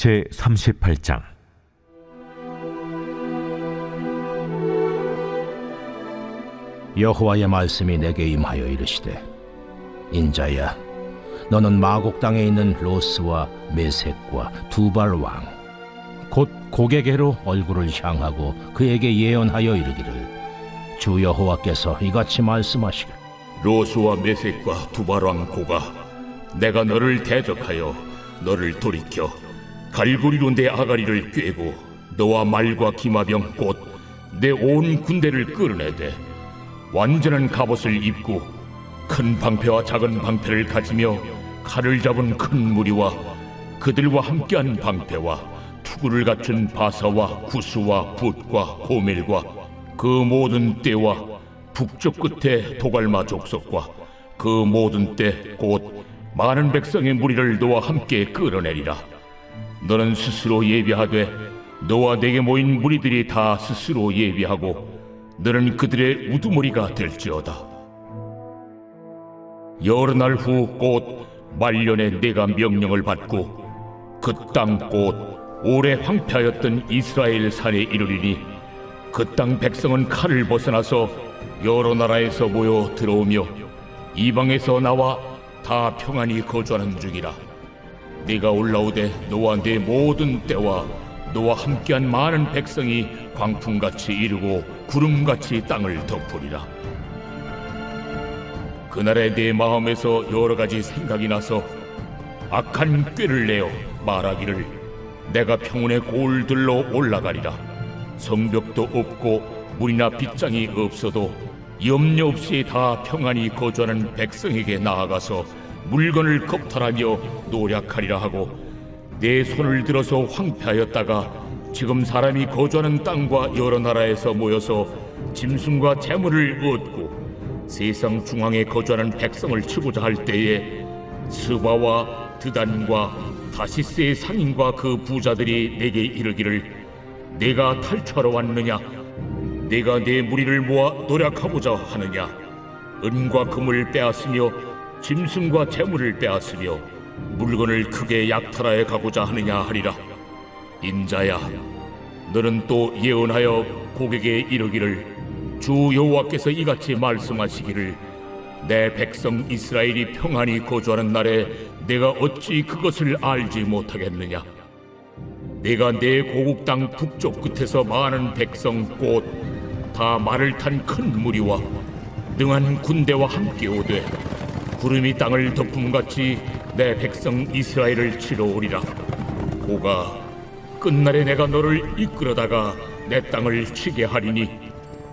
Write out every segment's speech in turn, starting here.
제 38장. 여호와의 말씀이 내게 임하여 이르시되, 인자야, 너는 마곡 땅에 있는 로스와 메섹과 두발 왕 곧 고게게로 얼굴을 향하고 그에게 예언하여 이르기를, 주 여호와께서 이같이 말씀하시길, 로스와 메섹과 두발왕 고가, 내가 너를 대적하여 너를 돌이켜 갈고리로 내 아가리를 꿰고 너와 말과 기마병 곧 내 온 군대를 끌어내되 완전한 갑옷을 입고 큰 방패와 작은 방패를 가지며 칼을 잡은 큰 무리와 그들과 함께한 방패와 투구를 갖춘 바사와 구스와 붓과 고멜과 그 모든 떼와 북쪽 끝에 도갈마 족속과 그 모든 때 곧 많은 백성의 무리를 너와 함께 끌어내리라. 너는 스스로 예비하되 너와 내게 모인 무리들이 다 스스로 예비하고 너는 그들의 우두머리가 될지어다. 여러 날 후 곧 말년에 내가 명령을 받고 그 땅 곧 오래 황폐하였던 이스라엘 산에 이르리니 그 땅 백성은 칼을 벗어나서 여러 나라에서 모여 들어오며 이방에서 나와 다 평안히 거주하는 중이라. 네가 올라오되 너와 내 모든 때와 너와 함께한 많은 백성이 광풍같이 이르고 구름같이 땅을 덮으리라. 그날에 내 마음에서 여러 가지 생각이 나서 악한 꾀를 내어 말하기를, 내가 평온의 골들로 올라가리라. 성벽도 없고 물이나 빗장이 없어도 염려 없이 다 평안히 거주하는 백성에게 나아가서 물건을 겁탈하며 노략하리라 하고, 내 손을 들어서 황폐하였다가 지금 사람이 거주하는 땅과 여러 나라에서 모여서 짐승과 재물을 얻고 세상 중앙에 거주하는 백성을 치고자 할 때에 스바와 드단과 다시스의 상인과 그 부자들이 내게 이르기를, 내가 탈취하러 왔느냐? 내가 내 무리를 모아 노략하고자 하느냐? 은과 금을 빼앗으며 짐승과 재물을 빼앗으며 물건을 크게 약탈하여 가고자 하느냐 하리라. 인자야, 너는 또 예언하여 고객에게 이르기를, 주 여호와께서 이같이 말씀하시기를, 내 백성 이스라엘이 평안히 거주하는 날에 내가 어찌 그것을 알지 못하겠느냐? 내가 내 고국 땅 북쪽 끝에서 많은 백성 곧 다 말을 탄 큰 무리와 능한 군대와 함께 오되 구름이 땅을 덮음같이 내 백성 이스라엘을 치러 오리라. 고가, 끝날에 내가 너를 이끌어다가 내 땅을 치게 하리니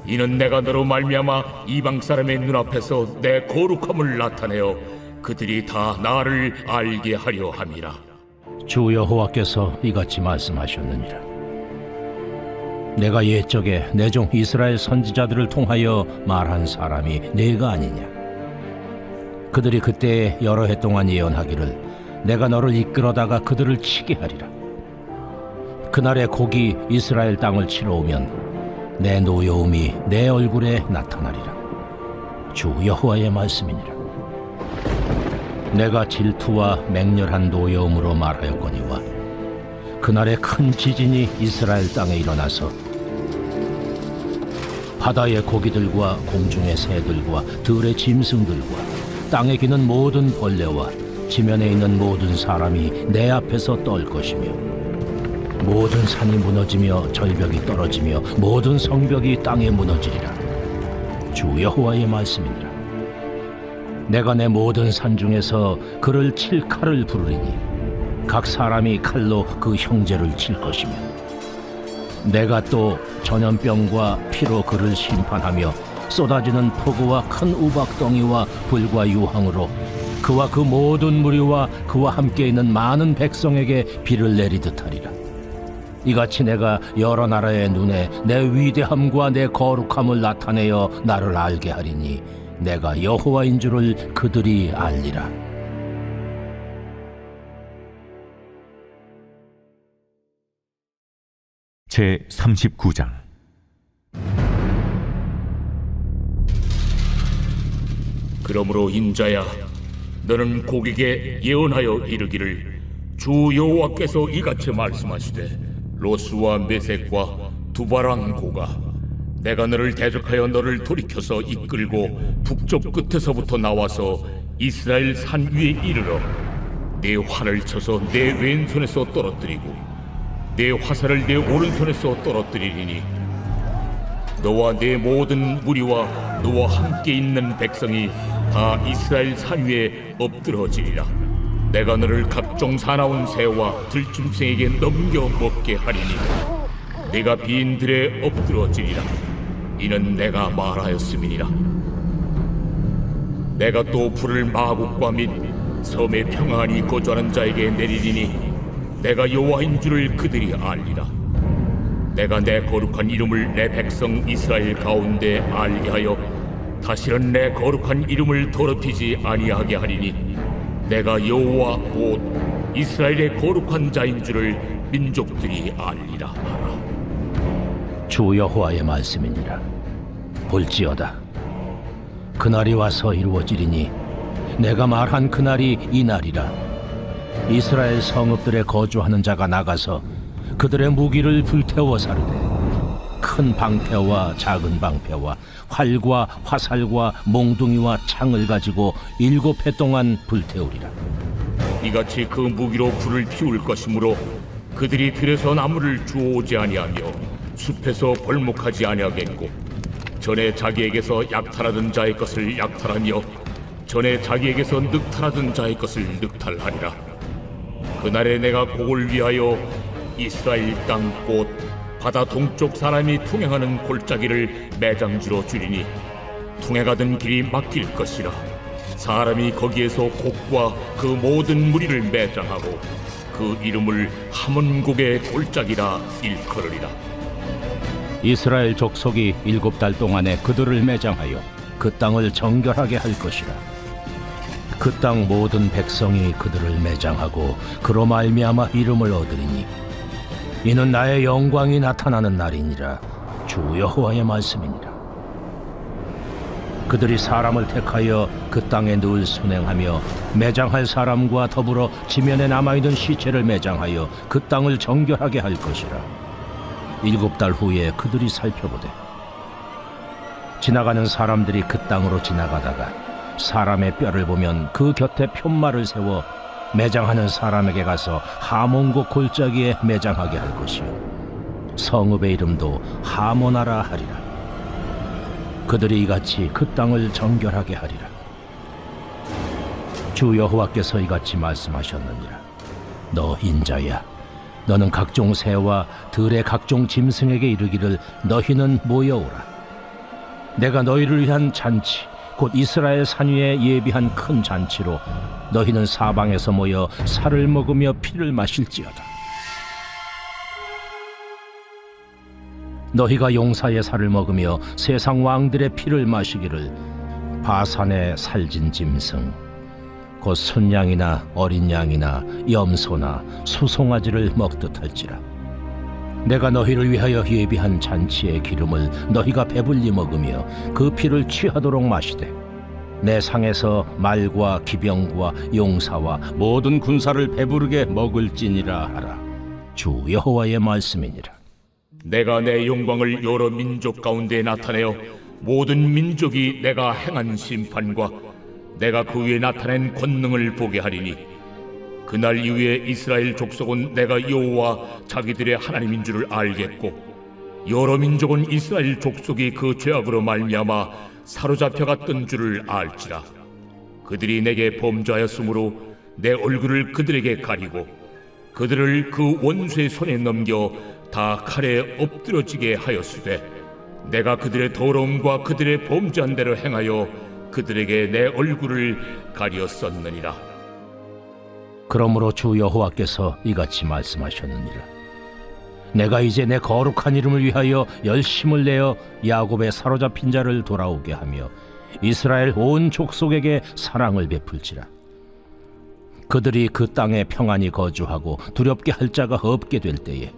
이는 내가 너로 말미암아 이방 사람의 눈앞에서 내 거룩함을 나타내어 그들이 다 나를 알게 하려 함이라. 주 여호와께서 이같이 말씀하셨느니라. 내가 옛적에 내 종 이스라엘 선지자들을 통하여 말한 사람이 네가 아니냐? 그들이 그때에 여러 해 동안 예언하기를, 내가 너를 이끌어다가 그들을 치게 하리라. 그날에 곡이 이스라엘 땅을 치러 오면 내 노여움이 내 얼굴에 나타나리라. 주 여호와의 말씀이니라. 내가 질투와 맹렬한 노여움으로 말하였거니와 그날에 큰 지진이 이스라엘 땅에 일어나서 바다의 고기들과 공중의 새들과 들의 짐승들과 땅에 기는 모든 벌레와 지면에 있는 모든 사람이 내 앞에서 떨 것이며 모든 산이 무너지며 절벽이 떨어지며 모든 성벽이 땅에 무너지리라. 주 여호와의 말씀이니라. 내가 내 모든 산 중에서 그를 칠 칼을 부르리니 각 사람이 칼로 그 형제를 칠 것이며 내가 또 전염병과 피로 그를 심판하며 쏟아지는 폭우와 큰 우박덩이와 불과 유황으로 그와 그 모든 무리와 그와 함께 있는 많은 백성에게 비를 내리듯 하리라. 이같이 내가 여러 나라의 눈에 내 위대함과 내 거룩함을 나타내어 나를 알게 하리니 내가 여호와인 줄을 그들이 알리라. 제 39장. 그러므로 인자야, 너는 고객에게 예언하여 이르기를, 주 여호와께서 이같이 말씀하시되 로스와 메섹과 두바랑 고가 내가 너를 대적하여 너를 돌이켜서 이끌고 북쪽 끝에서부터 나와서 이스라엘 산 위에 이르러 내 활을 쳐서 내 왼손에서 떨어뜨리고 내 화살을 내 오른손에서 떨어뜨리리니 너와 내 모든 무리와 너와 함께 있는 백성이 다 이스라엘 산 위에 엎드러지리라. 내가 너를 각종 사나운 새와 들짐승에게 넘겨 먹게 하리니 내가 비인들에 엎드러지리라. 이는 내가 말하였음이니라. 내가 또 불을 마국과 및 섬에 평안히 거주하는 자에게 내리리니 내가 여호와인 줄을 그들이 알리라. 내가 내 거룩한 이름을 내 백성 이스라엘 가운데 알게 하여 다시는 내 거룩한 이름을 더럽히지 아니하게 하리니 내가 여호와 곧 이스라엘의 거룩한 자인 줄을 민족들이 알리라 하라. 주 여호와의 말씀이니라. 볼지어다, 그날이 와서 이루어지리니 내가 말한 그날이 이날이라. 이스라엘 성읍들에 거주하는 자가 나가서 그들의 무기를 불태워 사르되 큰 방패와 작은 방패와 활과 화살과 몽둥이와 창을 가지고 7해 동안 불태우리라. 이같이 그 무기로 불을 피울 것이므로 그들이 들에서 나무를 주워오지 아니하며 숲에서 벌목하지 아니하겠고 전에 자기에게서 약탈하던 자의 것을 약탈하며 전에 자기에게서 늑탈하던 자의 것을 늑탈하리라. 그날에 내가 곡을 위하여 이스라엘 땅 곧 바다 동쪽 사람이 통행하는 골짜기를 매장지로 주리니 통행하던 길이 막힐 것이라. 사람이 거기에서 곡과 그 모든 무리를 매장하고 그 이름을 하몬곡의 골짜기라 일컬으리라. 이스라엘 족속이 7달 동안에 그들을 매장하여 그 땅을 정결하게 할 것이라. 그 땅 모든 백성이 그들을 매장하고 그로 말미암아 이름을 얻으리니 이는 나의 영광이 나타나는 날이니라. 주 여호와의 말씀이니라. 그들이 사람을 택하여 그 땅에 늘 순행하며 매장할 사람과 더불어 지면에 남아있는 시체를 매장하여 그 땅을 정결하게 할 것이라. 7달 후에 그들이 살펴보되 지나가는 사람들이 그 땅으로 지나가다가 사람의 뼈를 보면 그 곁에 푯말을 세워 매장하는 사람에게 가서 하몬곡 골짜기에 매장하게 할 것이요 성읍의 이름도 하모나라 하리라. 그들이 이같이 그 땅을 정결하게 하리라. 주 여호와께서 이같이 말씀하셨느니라. 너 인자야, 너는 각종 새와 들의 각종 짐승에게 이르기를 너희는 모여오라. 내가 너희를 위한 잔치 곧 이스라엘 산 위에 예비한 큰 잔치로 너희는 사방에서 모여 살을 먹으며 피를 마실지어다. 너희가 용사의 살을 먹으며 세상 왕들의 피를 마시기를 바산의 살진 짐승 곧 순양이나 어린 양이나 염소나 수송아지를 먹듯 할지라. 내가 너희를 위하여 예비한 잔치의 기름을 너희가 배불리 먹으며 그 피를 취하도록 마시되 내 상에서 말과 기병과 용사와 모든 군사를 배부르게 먹을지니라 하라. 주 여호와의 말씀이니라. 내가 내 영광을 여러 민족 가운데 나타내어 모든 민족이 내가 행한 심판과 내가 그 위에 나타낸 권능을 보게 하리니 그날 이후에 이스라엘 족속은 내가 여호와 자기들의 하나님인 줄을 알겠고 여러 민족은 이스라엘 족속이 그 죄악으로 말미암아 사로잡혀갔던 줄을 알지라. 그들이 내게 범죄하였으므로 내 얼굴을 그들에게 가리고 그들을 그 원수의 손에 넘겨 다 칼에 엎드러지게 하였으되 내가 그들의 더러움과 그들의 범죄한 대로 행하여 그들에게 내 얼굴을 가리었었느니라. 그러므로 주 여호와께서 이같이 말씀하셨느니라. 내가 이제 내 거룩한 이름을 위하여 열심을 내어 야곱의 사로잡힌 자를 돌아오게 하며 이스라엘 온 족속에게 사랑을 베풀지라. 그들이 그 땅에 평안히 거주하고 두렵게 할 자가 없게 될 때에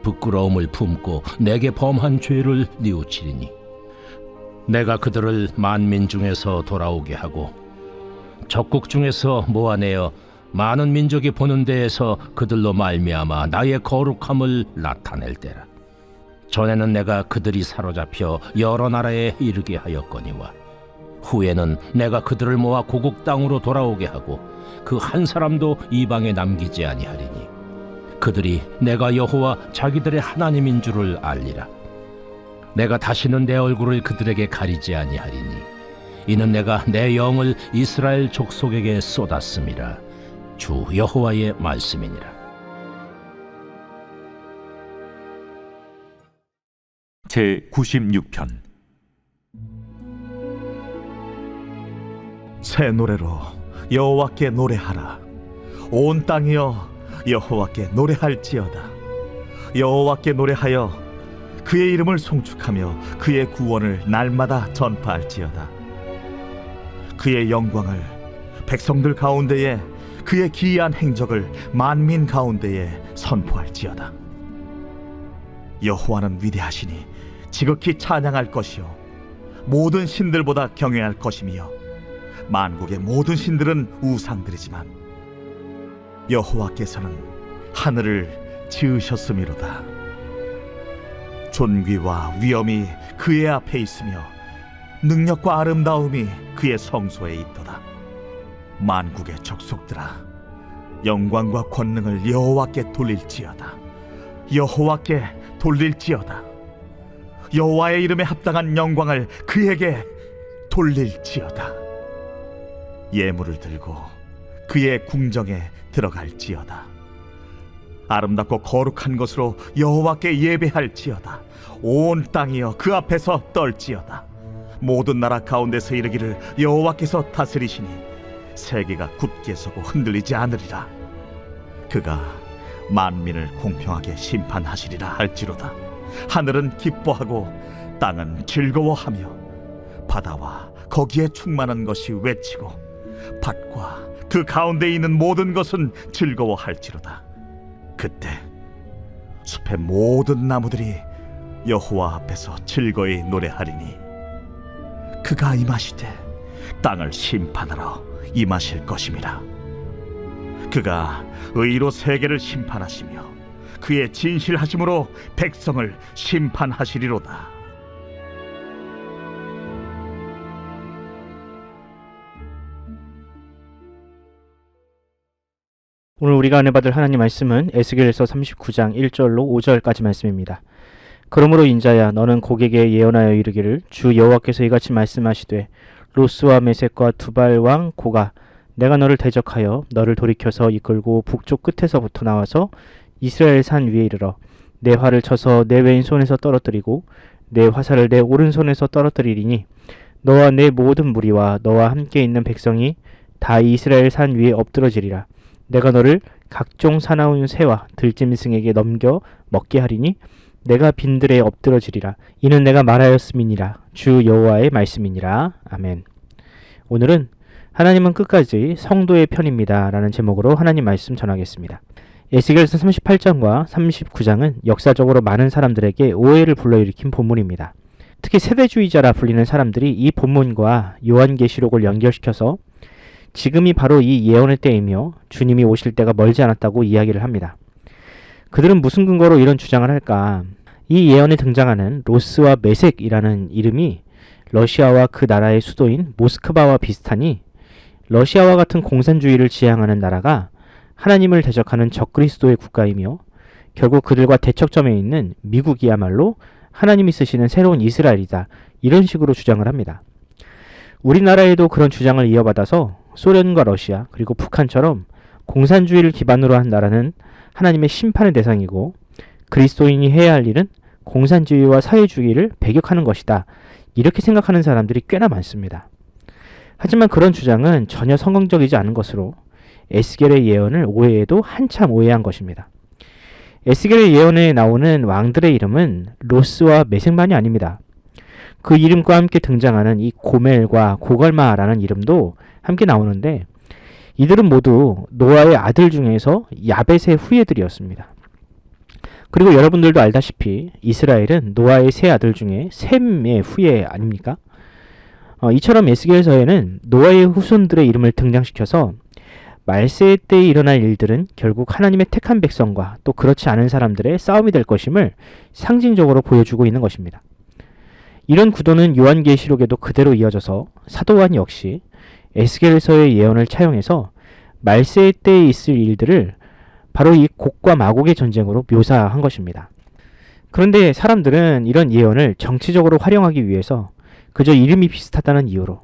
부끄러움을 품고 내게 범한 죄를 뉘우치리니 내가 그들을 만민 중에서 돌아오게 하고 적국 중에서 모아내어 많은 민족이 보는 데에서 그들로 말미암아 나의 거룩함을 나타낼 때라. 전에는 내가 그들이 사로잡혀 여러 나라에 이르게 하였거니와 후에는 내가 그들을 모아 고국 땅으로 돌아오게 하고 그 한 사람도 이방에 남기지 아니하리니 그들이 내가 여호와 자기들의 하나님인 줄을 알리라. 내가 다시는 내 얼굴을 그들에게 가리지 아니하리니 이는 내가 내 영을 이스라엘 족속에게 쏟았음이라. 주 여호와의 말씀이니라. 제 96편 새 노래로 여호와께 노래하라. 온 땅이여 여호와께 노래할지어다. 여호와께 노래하여 그의 이름을 송축하며 그의 구원을 날마다 전파할지어다. 그의 영광을 백성들 가운데에, 그의 기이한 행적을 만민 가운데에 선포할지어다. 여호와는 위대하시니 지극히 찬양할 것이요 모든 신들보다 경외할 것이며 만국의 모든 신들은 우상들이지만 여호와께서는 하늘을 지으셨음이로다. 존귀와 위엄이 그의 앞에 있으며 능력과 아름다움이 그의 성소에 있도다. 만국의 족속들아, 영광과 권능을 여호와께 돌릴지어다. 여호와께 돌릴지어다. 여호와의 이름에 합당한 영광을 그에게 돌릴지어다. 예물을 들고 그의 궁정에 들어갈지어다. 아름답고 거룩한 것으로 여호와께 예배할지어다. 온 땅이여 그 앞에서 떨지어다. 모든 나라 가운데서 이르기를 여호와께서 다스리시니 세계가 굳게 서고 흔들리지 않으리라. 그가 만민을 공평하게 심판하시리라 할지로다. 하늘은 기뻐하고 땅은 즐거워하며 바다와 거기에 충만한 것이 외치고 밭과 그 가운데 있는 모든 것은 즐거워할지로다. 그때 숲의 모든 나무들이 여호와 앞에서 즐거이 노래하리니 그가 임하시되 땅을 심판하러 임하실 것임이라. 그가 의로 세계를 심판하시며 그의 진실하심으로 백성을 심판하시리로다. 오늘 우리가 은혜 받을 하나님 말씀은 에스겔서 39장 1절로 5절까지 말씀입니다. 그러므로 인자야, 너는 고객에게 예언하여 이르기를 주 여호와께서 이같이 말씀하시되 로스와 메섹과 두발 왕 고가 내가 너를 대적하여 너를 돌이켜서 이끌고 북쪽 끝에서부터 나와서 이스라엘 산 위에 이르러 내 활을 쳐서 내 왼손에서 떨어뜨리고 내 화살을 내 오른손에서 떨어뜨리리니 너와 내 모든 무리와 너와 함께 있는 백성이 다 이스라엘 산 위에 엎드러지리라. 내가 너를 각종 사나운 새와 들짐승에게 넘겨 먹게 하리니 내가 빈들에 엎드러지리라. 이는 내가 말하였음이니라. 주 여호와의 말씀이니라. 아멘. 오늘은 하나님은 끝까지 성도의 편입니다 라는 제목으로 하나님 말씀 전하겠습니다. 에스겔서 38장과 39장은 역사적으로 많은 사람들에게 오해를 불러일으킨 본문입니다. 특히 세대주의자라 불리는 사람들이 이 본문과 요한계시록을 연결시켜서 지금이 바로 이 예언의 때이며 주님이 오실 때가 멀지 않았다고 이야기를 합니다. 그들은 무슨 근거로 이런 주장을 할까? 이 예언에 등장하는 로스와 메섹이라는 이름이 러시아와 그 나라의 수도인 모스크바와 비슷하니 러시아와 같은 공산주의를 지향하는 나라가 하나님을 대적하는 적그리스도의 국가이며 결국 그들과 대척점에 있는 미국이야말로 하나님이 쓰시는 새로운 이스라엘이다. 이런 식으로 주장을 합니다. 우리나라에도 그런 주장을 이어받아서 소련과 러시아 그리고 북한처럼 공산주의를 기반으로 한 나라는 하나님의 심판의 대상이고 그리스도인이 해야 할 일은 공산주의와 사회주의를 배격하는 것이다. 이렇게 생각하는 사람들이 꽤나 많습니다. 하지만 그런 주장은 전혀 성경적이지 않은 것으로 에스겔의 예언을 오해해도 한참 오해한 것입니다. 에스겔의 예언에 나오는 왕들의 이름은 로스와 메섹만이 아닙니다. 그 이름과 함께 등장하는 이 고멜과 고갈마라는 이름도 함께 나오는데 이들은 모두 노아의 아들 중에서 야벳의 후예들이었습니다. 그리고 여러분들도 알다시피 이스라엘은 노아의 세 아들 중에 셈의 후예 아닙니까? 이처럼 에스겔서에는 노아의 후손들의 이름을 등장시켜서 말세의 때에 일어날 일들은 결국 하나님의 택한 백성과 또 그렇지 않은 사람들의 싸움이 될 것임을 상징적으로 보여주고 있는 것입니다. 이런 구도는 요한계시록에도 그대로 이어져서 사도 요한 역시 에스겔서의 예언을 차용해서 말세의 때에 있을 일들을 바로 이 곡과 마곡의 전쟁으로 묘사한 것입니다. 그런데 사람들은 이런 예언을 정치적으로 활용하기 위해서 그저 이름이 비슷하다는 이유로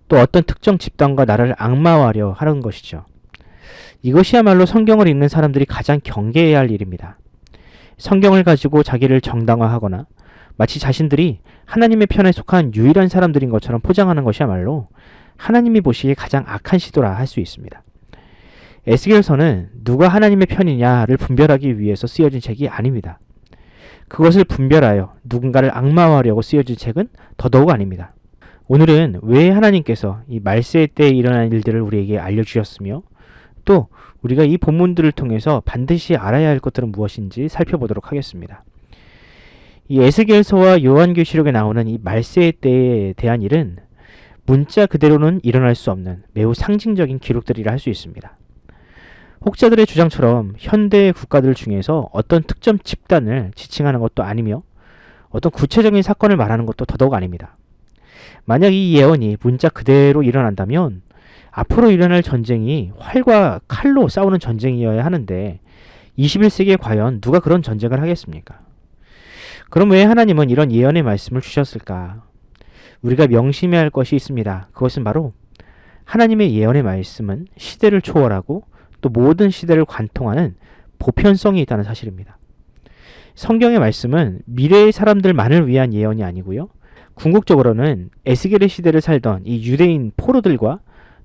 또 어떤 특정 집단과 나라를 악마화하려 하는 것이죠. 이것이야말로 성경을 읽는 사람들이 가장 경계해야 할 일입니다. 성경을 가지고 자기를 정당화하거나 마치 자신들이 하나님의 편에 속한 유일한 사람들인 것처럼 포장하는 것이야말로 하나님이 보시기에 가장 악한 시도라 할 수 있습니다. 에스겔서는 누가 하나님의 편이냐를 분별하기 위해서 쓰여진 책이 아닙니다. 그것을 분별하여 누군가를 악마화하려고 쓰여진 책은 더더욱 아닙니다. 오늘은 왜 하나님께서 이 말세의 때에 일어난 일들을 우리에게 알려주셨으며 또 우리가 이 본문들을 통해서 반드시 알아야 할 것들은 무엇인지 살펴보도록 하겠습니다. 이 에스겔서와 요한계시록에 나오는 이 말세의 때에 대한 일은 문자 그대로는 일어날 수 없는 매우 상징적인 기록들이라 할 수 있습니다. 혹자들의 주장처럼 현대의 국가들 중에서 어떤 특정 집단을 지칭하는 것도 아니며 어떤 구체적인 사건을 말하는 것도 더더욱 아닙니다. 만약 이 예언이 문자 그대로 일어난다면 앞으로 일어날 전쟁이 활과 칼로 싸우는 전쟁이어야 하는데 21세기에 과연 누가 그런 전쟁을 하겠습니까? 그럼 왜 하나님은 이런 예언의 말씀을 주셨을까? 우리가 명심해야 할 것이 있습니다. 그것은 바로 하나님의 예언의 말씀은 시대를 초월하고 또 모든 시대를 관통하는 보편성이 있다는 사실입니다. 성경의 말씀은 미래의 사람들만을 위한 예언이 아니고요. 궁극적으로는 에스겔의 시대를 살던 이 유대인 포로들과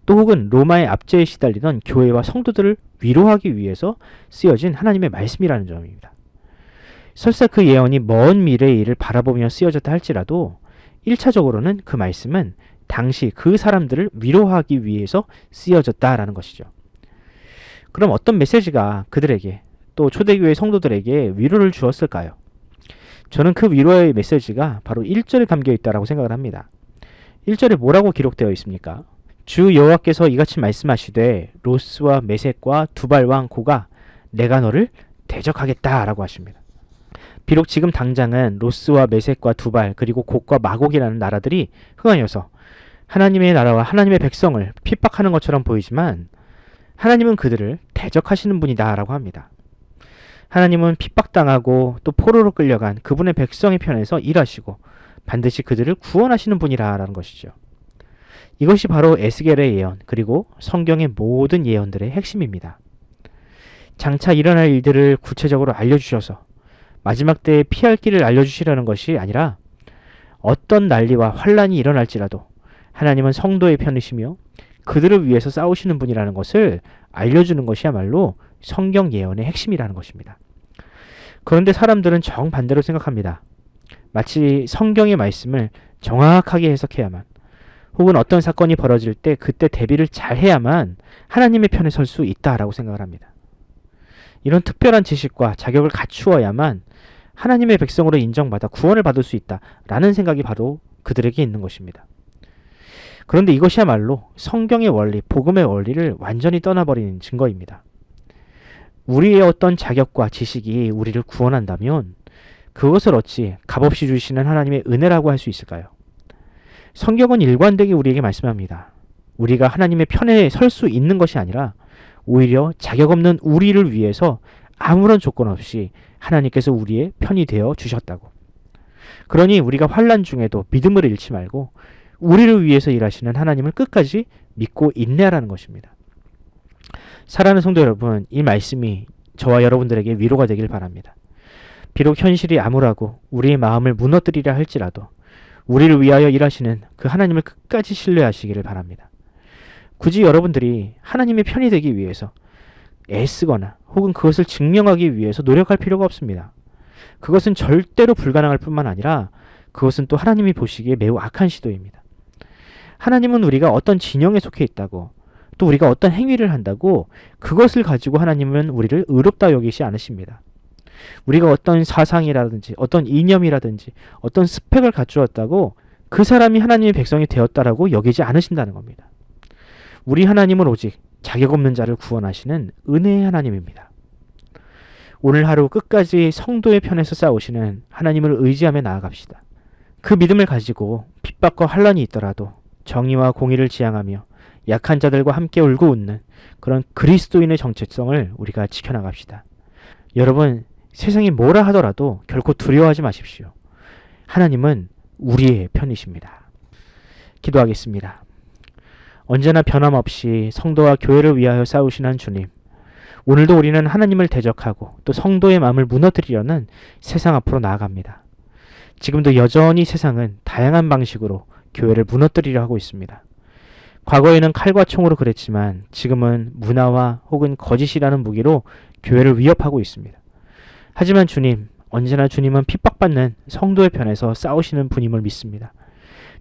또 혹은 로마의 압제에 시달리던 교회와 성도들을 위로하기 위해서 쓰여진 하나님의 말씀이라는 점입니다. 설사 그 예언이 먼 미래의 일을 바라보며 쓰여졌다 할지라도 1차적으로는 그 말씀은 당시 그 사람들을 위로하기 위해서 쓰여졌다라는 것이죠. 그럼 어떤 메시지가 그들에게 또 초대교회 성도들에게 위로를 주었을까요? 저는 그 위로의 메시지가 바로 1절에 담겨 있다고 생각을 합니다. 1절에 뭐라고 기록되어 있습니까? 주 여호와께서 이같이 말씀하시되 로스와 메섹과 두발 왕 고가 내가 너를 대적하겠다라고 하십니다. 비록 지금 당장은 로스와 메섹과 두발 그리고 곡과 마곡이라는 나라들이 흥하여서 하나님의 나라와 하나님의 백성을 핍박하는 것처럼 보이지만 하나님은 그들을 대적하시는 분이다 라고 합니다. 하나님은 핍박당하고 또 포로로 끌려간 그분의 백성의 편에서 일하시고 반드시 그들을 구원하시는 분이라는 것이죠. 이것이 바로 에스겔의 예언 그리고 성경의 모든 예언들의 핵심입니다. 장차 일어날 일들을 구체적으로 알려주셔서 마지막 때에 피할 길을 알려주시려는 것이 아니라 어떤 난리와 환란이 일어날지라도 하나님은 성도의 편이시며 그들을 위해서 싸우시는 분이라는 것을 알려주는 것이야말로 성경 예언의 핵심이라는 것입니다. 그런데 사람들은 정반대로 생각합니다. 마치 성경의 말씀을 정확하게 해석해야만 혹은 어떤 사건이 벌어질 때 그때 대비를 잘 해야만 하나님의 편에 설 수 있다라고 생각을 합니다. 이런 특별한 지식과 자격을 갖추어야만 하나님의 백성으로 인정받아 구원을 받을 수 있다라는 생각이 바로 그들에게 있는 것입니다. 그런데 이것이야말로 성경의 원리, 복음의 원리를 완전히 떠나버리는 증거입니다. 우리의 어떤 자격과 지식이 우리를 구원한다면 그것을 어찌 값없이 주시는 하나님의 은혜라고 할 수 있을까요? 성경은 일관되게 우리에게 말씀합니다. 우리가 하나님의 편에 설 수 있는 것이 아니라 오히려 자격 없는 우리를 위해서 아무런 조건 없이 하나님께서 우리의 편이 되어 주셨다고. 그러니 우리가 환난 중에도 믿음을 잃지 말고 우리를 위해서 일하시는 하나님을 끝까지 믿고 인내하라는 것입니다. 사랑하는 성도 여러분, 이 말씀이 저와 여러분들에게 위로가 되길 바랍니다. 비록 현실이 암울하고 우리의 마음을 무너뜨리려 할지라도 우리를 위하여 일하시는 그 하나님을 끝까지 신뢰하시기를 바랍니다. 굳이 여러분들이 하나님의 편이 되기 위해서 애쓰거나 혹은 그것을 증명하기 위해서 노력할 필요가 없습니다. 그것은 절대로 불가능할 뿐만 아니라 그것은 또 하나님이 보시기에 매우 악한 시도입니다. 하나님은 우리가 어떤 진영에 속해 있다고 또 우리가 어떤 행위를 한다고 그것을 가지고 하나님은 우리를 의롭다 여기시 않으십니다. 우리가 어떤 사상이라든지 어떤 이념이라든지 어떤 스펙을 갖추었다고 그 사람이 하나님의 백성이 되었다라고 여기지 않으신다는 겁니다. 우리 하나님은 오직 자격 없는 자를 구원하시는 은혜의 하나님입니다. 오늘 하루 끝까지 성도의 편에서 싸우시는 하나님을 의지하며 나아갑시다. 그 믿음을 가지고 핍박과 환난이 있더라도 정의와 공의를 지향하며 약한 자들과 함께 울고 웃는 그런 그리스도인의 정체성을 우리가 지켜나갑시다. 여러분, 세상이 뭐라 하더라도 결코 두려워하지 마십시오. 하나님은 우리의 편이십니다. 기도하겠습니다. 언제나 변함없이 성도와 교회를 위하여 싸우시는 주님, 오늘도 우리는 하나님을 대적하고 또 성도의 마음을 무너뜨리려는 세상 앞으로 나아갑니다. 지금도 여전히 세상은 다양한 방식으로 교회를 무너뜨리려 하고 있습니다. 과거에는 칼과 총으로 그랬지만 지금은 문화와 혹은 거짓이라는 무기로 교회를 위협하고 있습니다. 하지만 주님, 언제나 주님은 핍박받는 성도의 편에서 싸우시는 분임을 믿습니다.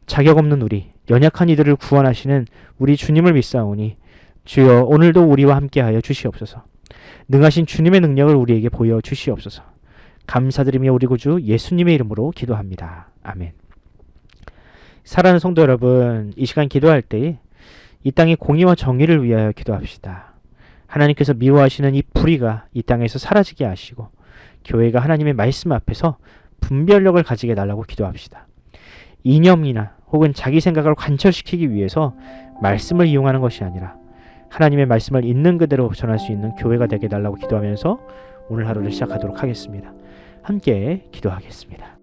자격 없는 우리, 연약한 이들을 구원하시는 우리 주님을 믿사오니 주여 오늘도 우리와 함께하여 주시옵소서. 능하신 주님의 능력을 우리에게 보여 주시옵소서. 감사드리며 우리 구주 예수님의 이름으로 기도합니다. 아멘. 사랑하는 성도 여러분, 이 시간 기도할 때 이 땅의 공의와 정의를 위하여 기도합시다. 하나님께서 미워하시는 이 불의가 이 땅에서 사라지게 하시고 교회가 하나님의 말씀 앞에서 분별력을 가지게 해달라고 기도합시다. 이념이나 혹은 자기 생각을 관철시키기 위해서 말씀을 이용하는 것이 아니라 하나님의 말씀을 있는 그대로 전할 수 있는 교회가 되게 해달라고 기도하면서 오늘 하루를 시작하도록 하겠습니다. 함께 기도하겠습니다.